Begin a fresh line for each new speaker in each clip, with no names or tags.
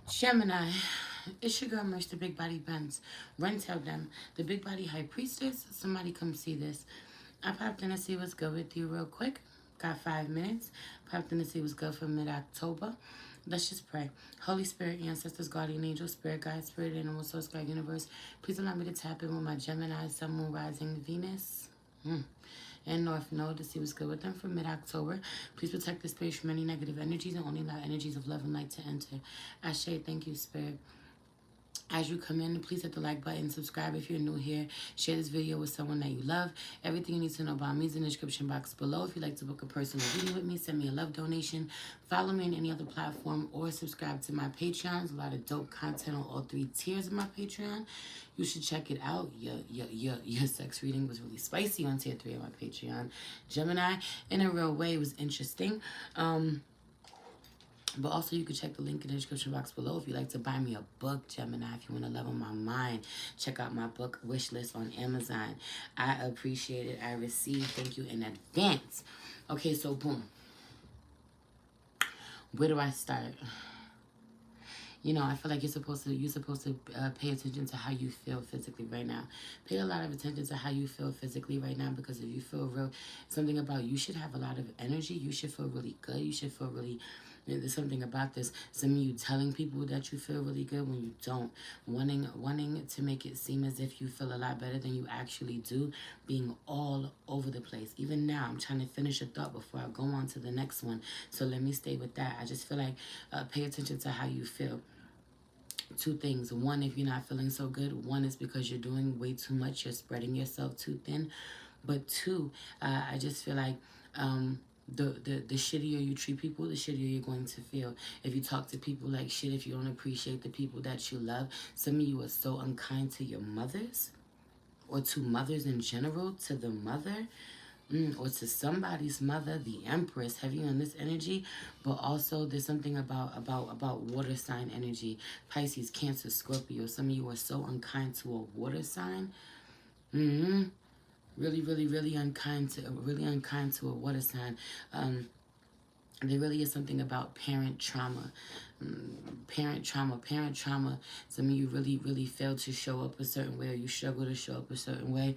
Gemini, it's your girl Merch, the Big Body Buns. Run tell them, the Big Body High Priestess, somebody come see this. I popped in to see what's good with you real quick. Got 5 minutes. Popped in to see what's good for mid-October. Let's just pray. Holy Spirit, ancestors, guardian angel, spirit guide, spirit animal, source guide, universe. Please allow me to tap in with my Gemini, sun, moon, rising, Venus. And North Node to see what's good with them for mid-October. Please protect the space from any negative energies and only allow energies of love and light to enter. Ashe, thank you, Spirit. As you come in, please hit the like button, subscribe if you're new here, share this video with someone that you love. Everything you need to know about me is in the description box below. If you'd like to book a personal reading with me, send me a love donation. Follow me on any other platform or subscribe to my Patreon. A lot of dope content on all 3 tiers of my Patreon. You should check it out. Your sex reading was really spicy on tier 3 of my Patreon. Gemini, in a real way, was interesting. But also, you can check the link in the description box below if you'd like to buy me a book, Gemini. If you want to level my mind, check out my book wish list on Amazon. I appreciate it. I receive. Thank you in advance. Okay, so boom. Where do I start? You know, I feel like you're supposed to pay attention to how you feel physically right now. Pay a lot of attention to how you feel physically right now, because if you feel something about you should have a lot of energy. You should feel really good. You should feel really. There's something about this. Some of you telling people that you feel really good when you don't. Wanting to make it seem as if you feel a lot better than you actually do. Being all over the place. Even now, I'm trying to finish a thought before I go on to the next one. So let me stay with that. I just feel like pay attention to how you feel. 2 things. One, if you're not feeling so good. One is because you're doing way too much. You're spreading yourself too thin. But 2, I just feel like the shittier you treat people, the shittier you're going to feel. If you talk to people like shit, if you don't appreciate the people that you love, some of you are so unkind to your mothers, or to mothers in general, to the mother, or to somebody's mother, the Empress, heavy on this energy. But also there's something about water sign energy, Pisces, Cancer, Scorpio. Some of you are so unkind to a water sign. Really unkind to a water sign. There really is something about parent trauma. Parent trauma. Some of you really fail to show up a certain way, or you struggle to show up a certain way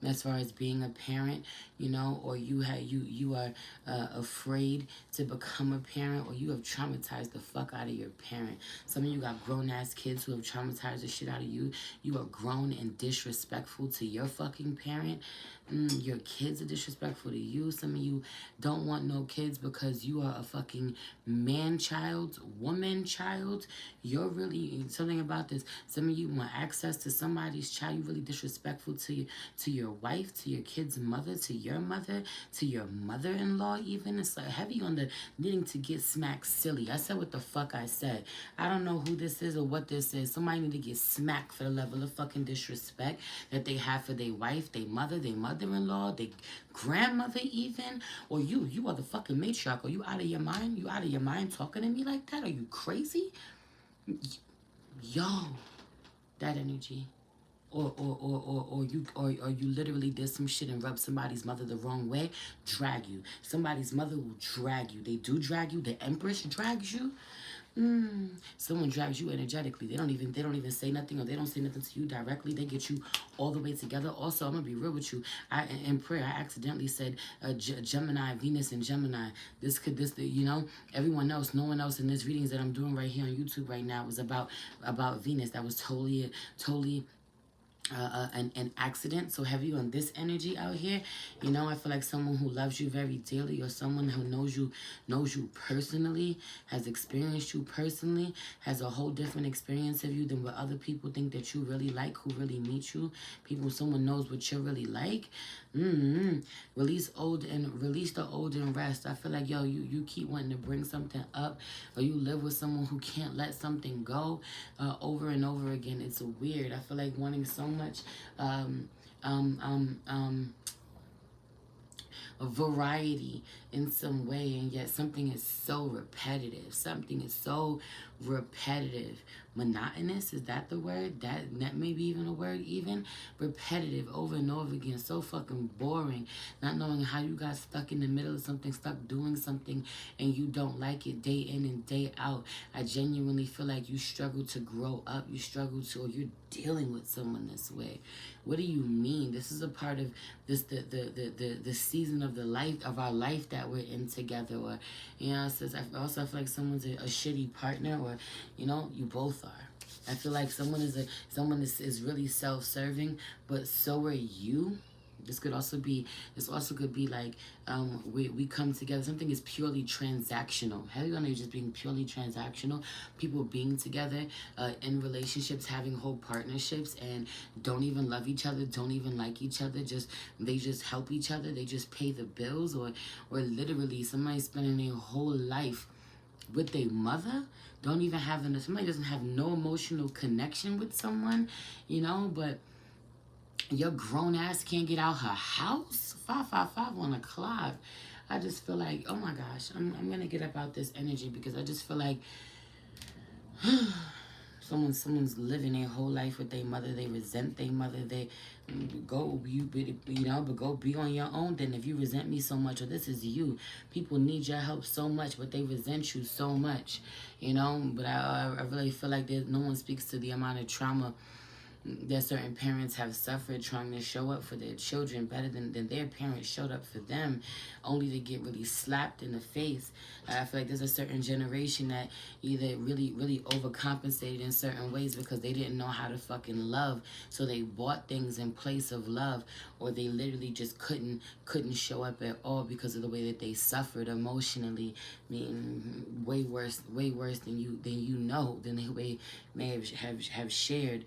as far as being a parent, you know, or you are afraid to become a parent, or you have traumatized the fuck out of your parent. Some of you got grown-ass kids who have traumatized the shit out of you. You are grown and disrespectful to your fucking parent. Your kids are disrespectful to you. Some of you don't want no kids because you are a fucking man-child, woman-child. You're really something about this. Some of you want access to somebody's child. You're really disrespectful to your wife, to your kid's mother, to your mother-in-law even. It's like heavy on the needing to get smacked silly. I said what the fuck I said. I don't know who this is or what this is. Somebody need to get smacked for the level of fucking disrespect that they have for their wife, their mother-in-law, their grandmother even. Or you are the fucking matriarch. Are you out of your mind? You out of your mind talking to me like that? Are you crazy? Yo, that energy. Or you literally did some shit and rubbed somebody's mother the wrong way. Drag you. Somebody's mother will drag you. They do drag you. The Empress drags you. Someone drags you energetically. They don't even say nothing, or they don't say nothing to you directly. They get you all the way together. Also, I'm gonna be real with you. In prayer, I accidentally said Gemini, Venus, and Gemini. You know, everyone else, no one else in this readings that I'm doing right here on YouTube right now was about Venus. That was totally an accident. So heavy on this energy out here. You know, I feel like someone who loves you very dearly, or someone who knows you personally, has experienced you personally, has a whole different experience of you than what other people think that you really like, who really meet you. Someone knows what you're really like. Release the old and rest. I feel like, yo, you keep wanting to bring something up, or you live with someone who can't let something go over and over again. It's weird. I feel like wanting so much a variety in some way, and yet something is so repetitive. Something is so repetitive, monotonous, is that the word? That may be even a word, even repetitive, over and over again, so fucking boring, not knowing how you got stuck in the middle of something, stuck doing something, and you don't like it day in and day out. I genuinely feel like you struggle to grow up, you struggle to, or you're dealing with someone this way. What do you mean? This is a part of this the season of the life of our life that we're in together. Or, you know, it says, I also feel like someone's a shitty partner, or, you know, you both are. I feel like someone is really self-serving, but so are you. This also could be like, we come together. Something is purely transactional. Hell, you know, just being purely transactional. People being together, in relationships, having whole partnerships, and don't even love each other, don't even like each other. They just help each other. They just pay the bills, or literally somebody spending their whole life with their mother. Don't even have somebody doesn't have no emotional connection with someone, you know, but your grown ass can't get out her house. 555 on the clock. I just feel like, oh my gosh, I'm gonna get up out this energy, because I just feel like someone's living their whole life with their mother. They resent their mother. They go but go be on your own. Then if you resent me so much, or this is you, people need your help so much, but they resent you so much, you know. But I really feel like no one speaks to the amount of trauma that certain parents have suffered trying to show up for their children better than their parents showed up for them, only to get really slapped in the face. I feel like there's a certain generation that either really overcompensated in certain ways because they didn't know how to fucking love, so they bought things in place of love, or they literally just couldn't show up at all because of the way that they suffered emotionally. I mean, way worse than they may have shared.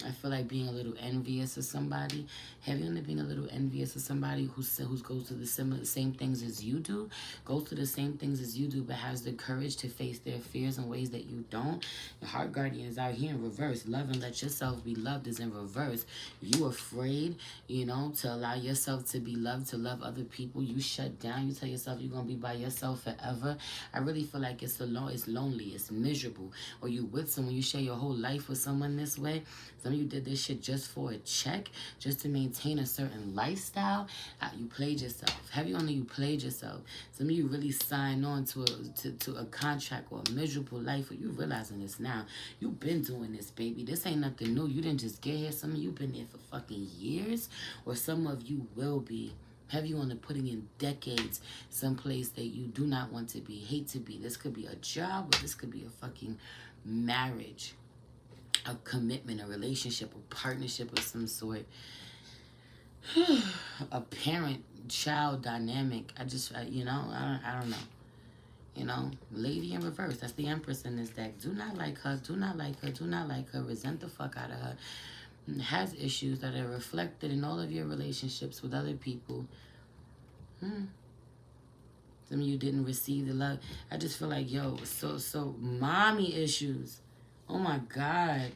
I feel like being a little envious of somebody. Have you ever been a little envious of somebody who goes through the same things as you do, goes through the same things as you do, but has the courage to face their fears in ways that you don't? Your heart guardian is out here in reverse. Love and let yourself be loved is in reverse. You afraid, you know, to allow yourself to be loved, to love other people. You shut down. You tell yourself you're gonna be by yourself forever. I really feel like it's lonely, it's miserable. Or you with someone, you share your whole life with someone this way. Some of you did this shit just for a check, just to maintain a certain lifestyle. You played yourself. Heavy on you played yourself. Some of you really signed on to a contract or a miserable life. Or you realizing this now. You've been doing this, baby. This ain't nothing new. You didn't just get here. Some of you been there for fucking years, or some of you will be. Have you on the putting in decades someplace that you do not want to be, hate to be. This could be a job, or this could be a fucking marriage, a commitment, a relationship, a partnership of some sort, a parent-child dynamic. I don't know. You know, lady in reverse. That's the Empress in this deck. Do not like her. Do not like her. Do not like her. Resent the fuck out of her. Has issues that are reflected in all of your relationships with other people. Some of you didn't receive the love. I just feel like, yo, so mommy issues. Oh my God.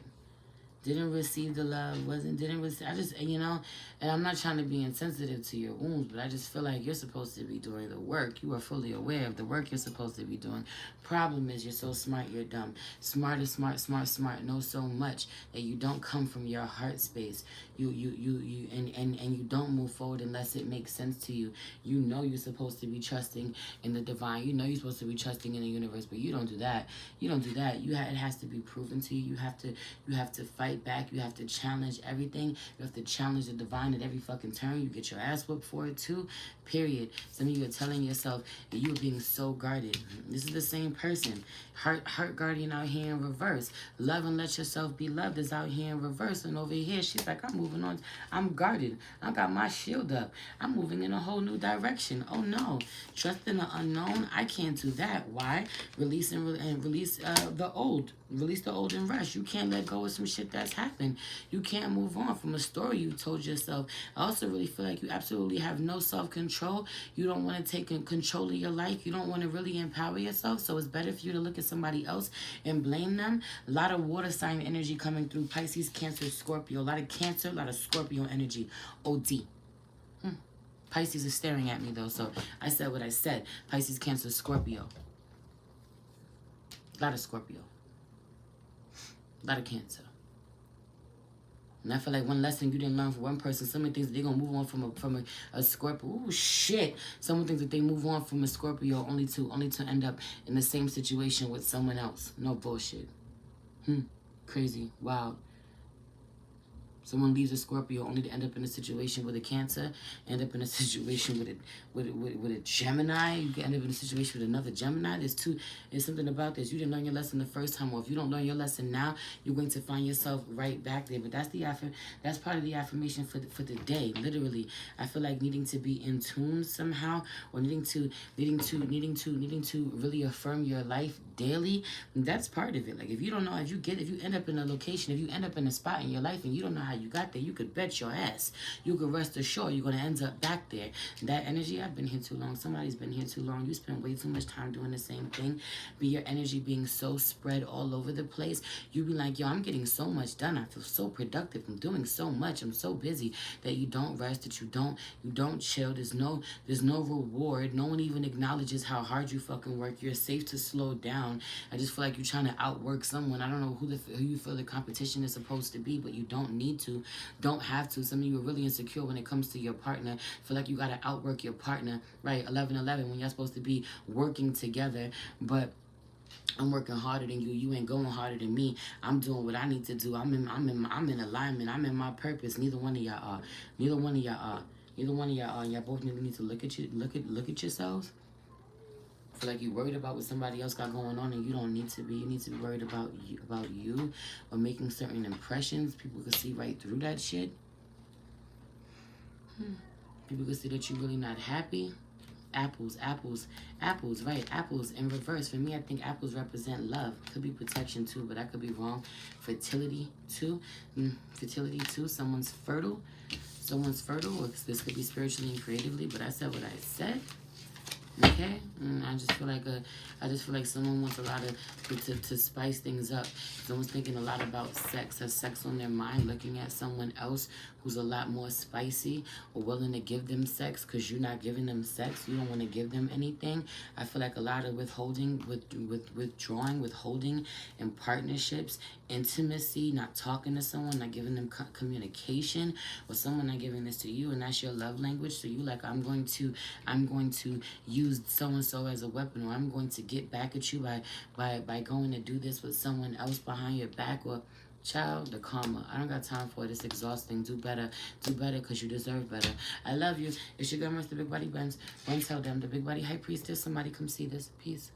Didn't receive the love, I just, you know, and I'm not trying to be insensitive to your wounds, but I just feel like you're supposed to be doing the work. You are fully aware of the work you're supposed to be doing. Problem is, you're so smart, you're dumb. Smart, know so much that you don't come from your heart space. And you don't move forward unless it makes sense to you. You know you're supposed to be trusting in the divine. You know you're supposed to be trusting in the universe, but you don't do that. It has to be proven to you. You have to fight back. You have to challenge everything. You have to challenge the divine at every fucking turn. You get your ass whooped for it too. Period. Some of you are telling yourself that you are being so guarded. This is the same person. Heart guardian out here in reverse. Love and let yourself be loved is out here in reverse. And over here, she's like, I'm moving on. I'm guarded. I got my shield up. I'm moving in a whole new direction. Oh no. Trust in the unknown. I can't do that. Why? Release the old. Release the old and rush. You can't let go of some shit that's happened. You can't move on from a story you told yourself. I also really feel like you absolutely have no self-control. You don't want to take control of your life. You don't want to really empower yourself. So it's better for you to look at somebody else and blame them. A lot of water sign energy coming through. Pisces, Cancer, Scorpio. A lot of Cancer, a lot of Scorpio energy. OD. Pisces is staring at me though, so I said what I said. Pisces, Cancer, Scorpio. A lot of Scorpio. A lot of Cancer. And I feel like one lesson you didn't learn from one person, some of the things they're going to move on from a Scorpio. Ooh, shit. Some of the things that they move on from a Scorpio only to end up in the same situation with someone else. No bullshit. Crazy. Wild. Someone leaves a Scorpio only to end up in a situation with a Cancer, end up in a situation with a Gemini. You can end up in a situation with another Gemini. There's something about this. You didn't learn your lesson the first time, or if you don't learn your lesson now, you're going to find yourself right back there. But that's part of the affirmation for the day. Literally, I feel like needing to be in tune somehow, or needing to really affirm your life daily. That's part of it. Like if you don't know, if you end up in a location, if you end up in a spot in your life and you don't know how you got there, you could bet your ass, you could rest assured you're going to end up back there. That energy, I've been here too long, somebody's been here too long, you spend way too much time doing the same thing, be your energy being so spread all over the place, you be like, yo, I'm getting so much done, I feel so productive, I'm doing so much, I'm so busy, that you don't rest, that you don't chill, there's no reward, no one even acknowledges how hard you fucking work, you're safe to slow down. I just feel like you're trying to outwork someone. I don't know who you feel the competition is supposed to be, but you don't need to, don't have to. Some of you are really insecure when it comes to your partner. Feel like you got to outwork your partner, right? 11-11 when you're supposed to be working together, but I'm working harder than you. You ain't going harder than me. I'm doing what I need to do. I'm in alignment. I'm in my purpose. Neither one of y'all are. Neither one of y'all are. Neither one of y'all are. Y'all both need to look at yourselves. Feel like you're worried about what somebody else got going on, and you don't need to be. You need to be worried about you or making certain impressions. People can see right through that shit. People can see that you're really not happy. Apples, right? Apples in reverse. For me, I think apples represent love. Could be protection too, but I could be wrong. Fertility too. Someone's fertile. Or this could be spiritually and creatively, but I said what I said. Okay, I just feel like someone wants a lot to spice things up. Someone's thinking a lot about sex, has sex on their mind, looking at someone else who's a lot more spicy or willing to give them sex because you're not giving them sex. You don't want to give them anything. I feel like a lot of withholding, withholding in partnerships, intimacy, not talking to someone, not giving them communication, or someone not giving this to you, and that's your love language. So you like, I'm going to use so-and-so as a weapon, or I'm going to get back at you by going to do this with someone else behind your back, or child, the karma. I don't got time for it. It's exhausting. Do better because you deserve better. I love you. It's your girl, Mr. Big Body Buns. Don't tell them. The Big Body High Priestess. Somebody come see this. Peace.